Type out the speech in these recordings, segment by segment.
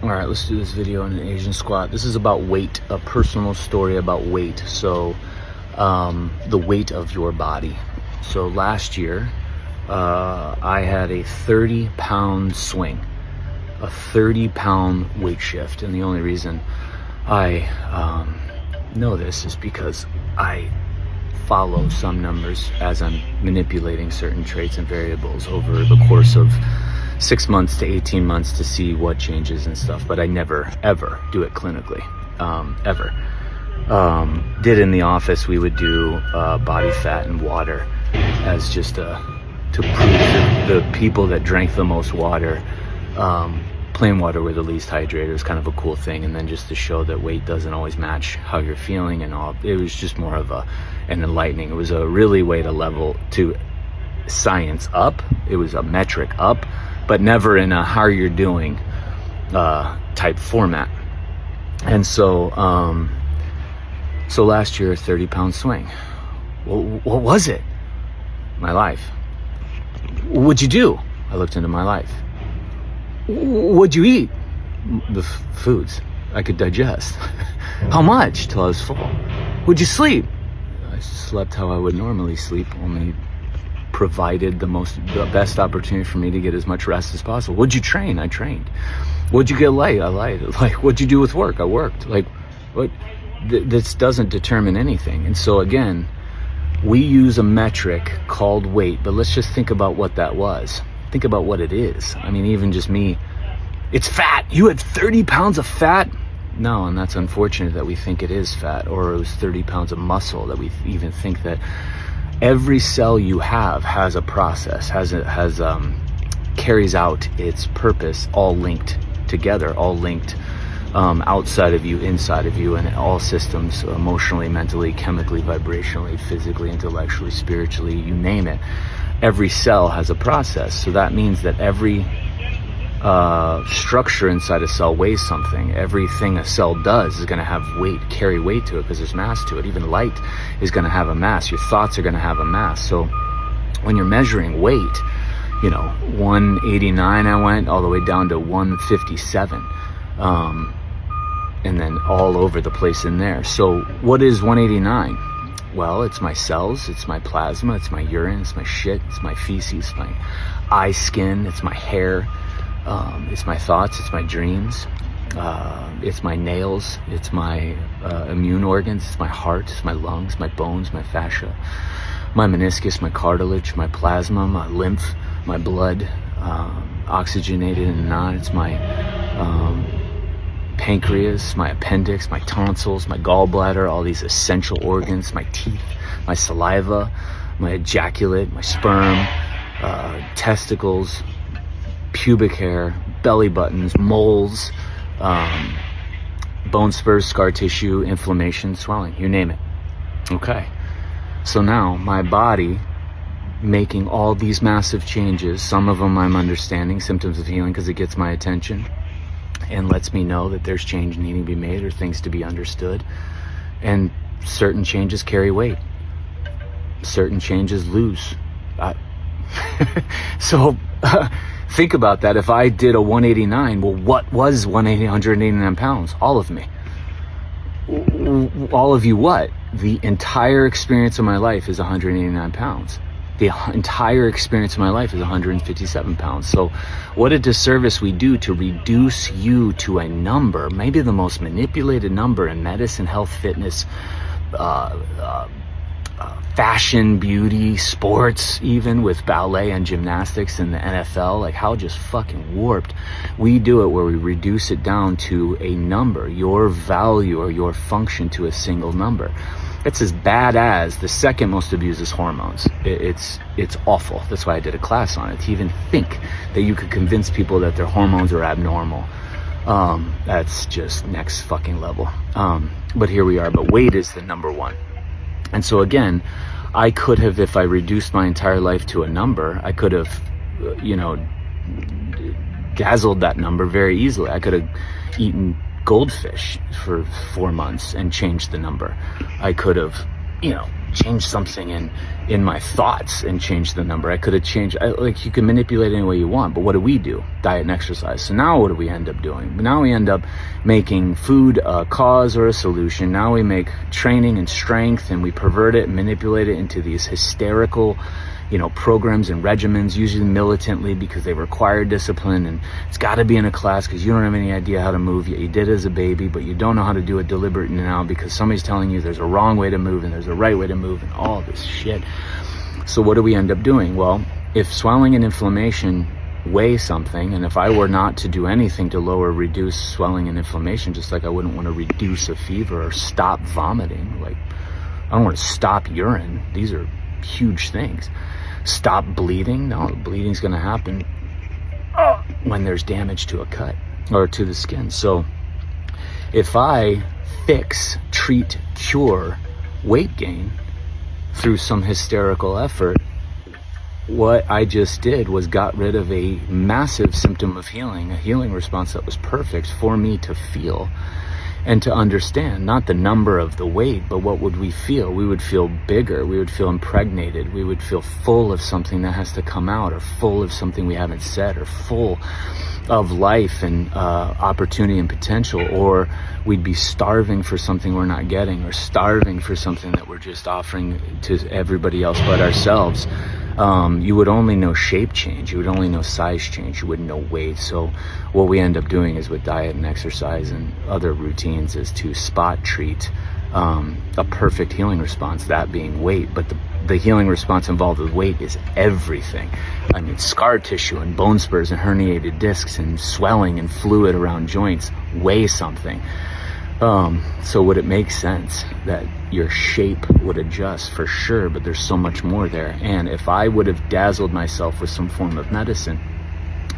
All right, let's do this video in an Asian squat. This is about weight, a personal story about weight. So the weight of your body. So last year, I had a 30-pound swing, a 30-pound weight shift. And the only reason I know this is because I follow some numbers as I'm manipulating certain traits and variables over the course of 6 months to 18 months to see what changes and stuff, but I never ever do it clinically, ever. Did in the office, we would do body fat and water as just to prove that the people that drank the most water, plain water were the least hydrated. It was kind of a cool thing, and then just to show that weight doesn't always match how you're feeling and all. It was just more of an enlightening. It was a really way to level to science up. It was a metric up, but never in a how you're doing type format. And so so last year, a 30-pound swing. What was it? My life. What'd you do? I looked into my life. What'd you eat? The foods I could digest. How much? Till I was full. What'd you sleep? I slept how I would normally sleep, only provided the best opportunity for me to get as much rest as possible. What'd you train? I trained. What'd you get light? I light. Like, what'd you do with work? I worked. Like, what? This doesn't determine anything. And so again, we use a metric called weight, but let's just think about what that was. Think about what it is. I mean, even just me, it's fat. You had 30 pounds of fat? No, and that's unfortunate that we think it is fat, or it was 30 pounds of muscle, that we even think that every cell you have has a process, carries out its purpose, all linked together, all linked outside of you, inside of you, and all systems, emotionally, mentally, chemically, vibrationally, physically, intellectually, spiritually, you name it. Every cell has a process. So that means that every structure inside a cell weighs something. Everything a cell does is going to have weight, carry weight to it, because there's mass to it. Even light is going to have a mass. Your thoughts are going to have a mass. So when you're measuring weight, 189, I went all the way down to 157. And then all over the place in there. So what is 189? Well, it's my cells, it's my plasma, it's my urine, it's my shit, it's my feces, my eye skin, it's my hair, it's my thoughts, it's my dreams, it's my nails, it's my immune organs, it's my heart, it's my lungs, my bones, my fascia, my meniscus, my cartilage, my plasma, my lymph, my blood, oxygenated and not. It's my pancreas, my appendix, my tonsils, my gallbladder, all these essential organs, my teeth, my saliva, my ejaculate, my sperm, testicles, pubic hair, belly buttons, moles, bone spurs, scar tissue, inflammation, swelling, you name it. Okay. So now my body making all these massive changes, some of them I'm understanding, symptoms of healing, because it gets my attention and lets me know that there's change needing to be made or things to be understood. And certain changes carry weight. Certain changes lose. So think about that. If I did a 189, well, what was 189 pounds? All of me. All of you what? The entire experience of my life is 189 pounds. The entire experience of my life is 157 pounds. So what a disservice we do to reduce you to a number, maybe the most manipulated number in medicine, health, fitness, fashion, beauty, sports, even with ballet and gymnastics and the NFL. Like, how just fucking warped we do it, where we reduce it down to a number, your value or your function to a single number. It's as bad as the second most abused is hormones. It's awful. That's why I did a class on it, to even think that you could convince people that their hormones are abnormal. That's just next fucking level. But here we are. But weight is the number one. And so again, I could have, if I reduced my entire life to a number, I could have, dazzled that number very easily. I could have eaten goldfish for 4 months and changed the number. I could have, changed something in my thoughts and changed the number. I could have changed, like, you can manipulate any way you want, but what do? Diet and exercise. So now what do we end up doing? Now we end up making food a cause or a solution. Now we make training and strength, and we pervert it and manipulate it into these hysterical, programs and regimens, usually militantly, because they require discipline, and it's got to be in a class because you don't have any idea how to move. You did it as a baby, but you don't know how to do it deliberately now because somebody's telling you there's a wrong way to move and there's a right way to move and all this shit. So what do we end up doing? Well, if swelling and inflammation weigh something, and if I were not to do anything to reduce swelling and inflammation, just like I wouldn't want to reduce a fever or stop vomiting, like I don't want to stop urine. These are huge things. Stop bleeding? No, bleeding's going to happen when there's damage to a cut or to the skin. So if I fix, treat, cure weight gain through some hysterical effort, what I just did was got rid of a massive symptom of healing, a healing response that was perfect for me to feel and to understand, not the number of the weight, but what would we feel? We would feel bigger. We would feel impregnated. We would feel full of something that has to come out, or full of something we haven't said, or full of life and opportunity and potential, or we'd be starving for something we're not getting, or starving for something that we're just offering to everybody else but ourselves. You would only know shape change. You would only know size change. You wouldn't know weight. So what we end up doing is with diet and exercise and other routines is to spot treat a perfect healing response, that being weight. But the healing response involved with weight is everything. I mean, scar tissue and bone spurs and herniated discs and swelling and fluid around joints weigh something. So would it make sense that your shape would adjust? For sure, but there's so much more there. And if I would have dazzled myself with some form of medicine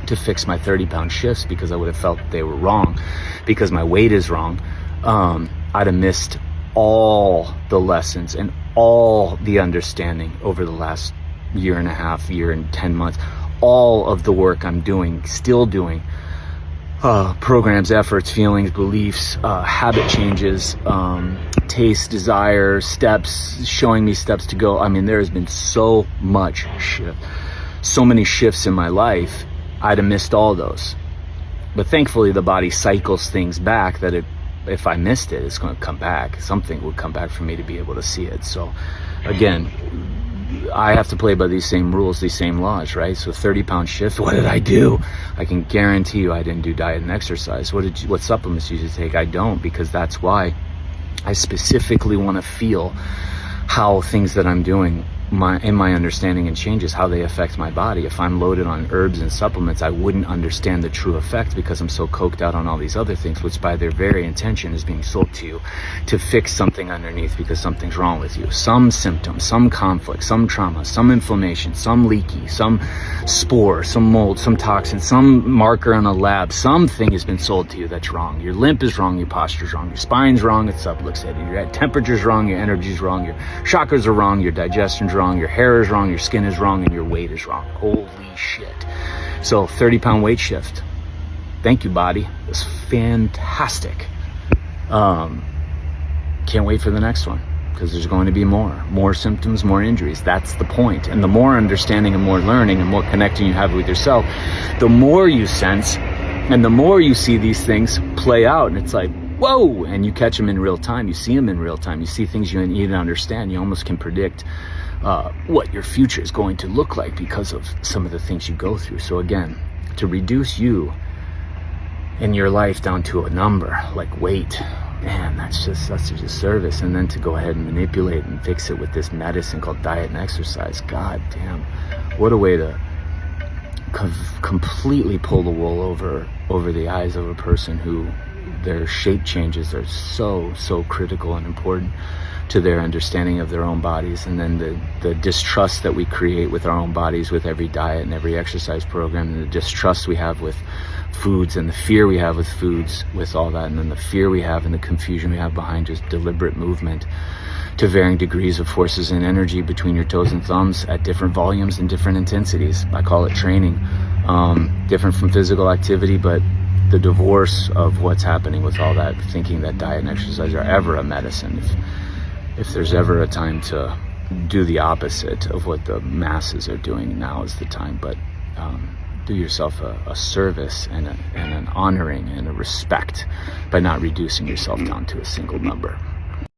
to fix my 30-pound shifts because I would have felt they were wrong, because my weight is wrong, I'd have missed all the lessons and all the understanding over the last year and a half, year and 10 months, all of the work I'm doing, still doing, programs, efforts, feelings, beliefs, habit changes, taste, desire, steps, showing me steps to go. I mean, there has been so much shift, so many shifts in my life. I'd have missed all those. But thankfully, the body cycles things back that if I missed it, it's going to come back. Something would come back for me to be able to see it. So again, I have to play by these same rules, these same laws, right? So 30-pound shift, what did I do? I can guarantee you I didn't do diet and exercise. What supplements did you take? I don't, because that's why I specifically want to feel how things that I'm doing, in my understanding and changes, how they affect my body. If I'm loaded on herbs and supplements, I wouldn't understand the true effect because I'm so coked out on all these other things, which by their very intention is being sold to you to fix something underneath because something's wrong with you. Some symptom, some conflict, some trauma, some inflammation, some leaky, some spore, some mold, some toxin, some marker in a lab. Something has been sold to you that's wrong. Your lymph is wrong, your posture's wrong, your spine's wrong, it's subluxated, your temperature's wrong, your energy's wrong, your chakras are wrong, your digestion's wrong, your hair is wrong, your skin is wrong, and your weight is wrong. Holy shit. So 30-pound weight shift. Thank you, body. It was fantastic. Can't wait for the next one because there's going to be more symptoms, more injuries. That's the point. And the more understanding and more learning and more connecting you have with yourself, the more you sense and the more you see these things play out. And it's like, whoa, and you catch them in real time. You see them in real time. You see things you need to understand. You almost can predict what your future is going to look like because of some of the things you go through. So again, to reduce you in your life down to a number like weight, man, that's just such a disservice. And then to go ahead and manipulate and fix it with this medicine called diet and exercise, god damn, what a way to completely pull the wool over the eyes of a person who their shape changes are so critical and important to their understanding of their own bodies. And then the distrust that we create with our own bodies with every diet and every exercise program, and the distrust we have with foods and the fear we have with foods, with all that, and then the fear we have and the confusion we have behind just deliberate movement to varying degrees of forces and energy between your toes and thumbs at different volumes and different intensities. I call it training. Different from physical activity, but the divorce of what's happening with all that, thinking that diet and exercise are ever a medicine. If there's ever a time to do the opposite of what the masses are doing. Now is the time, but do yourself a service and an honoring and a respect by not reducing yourself down to a single number.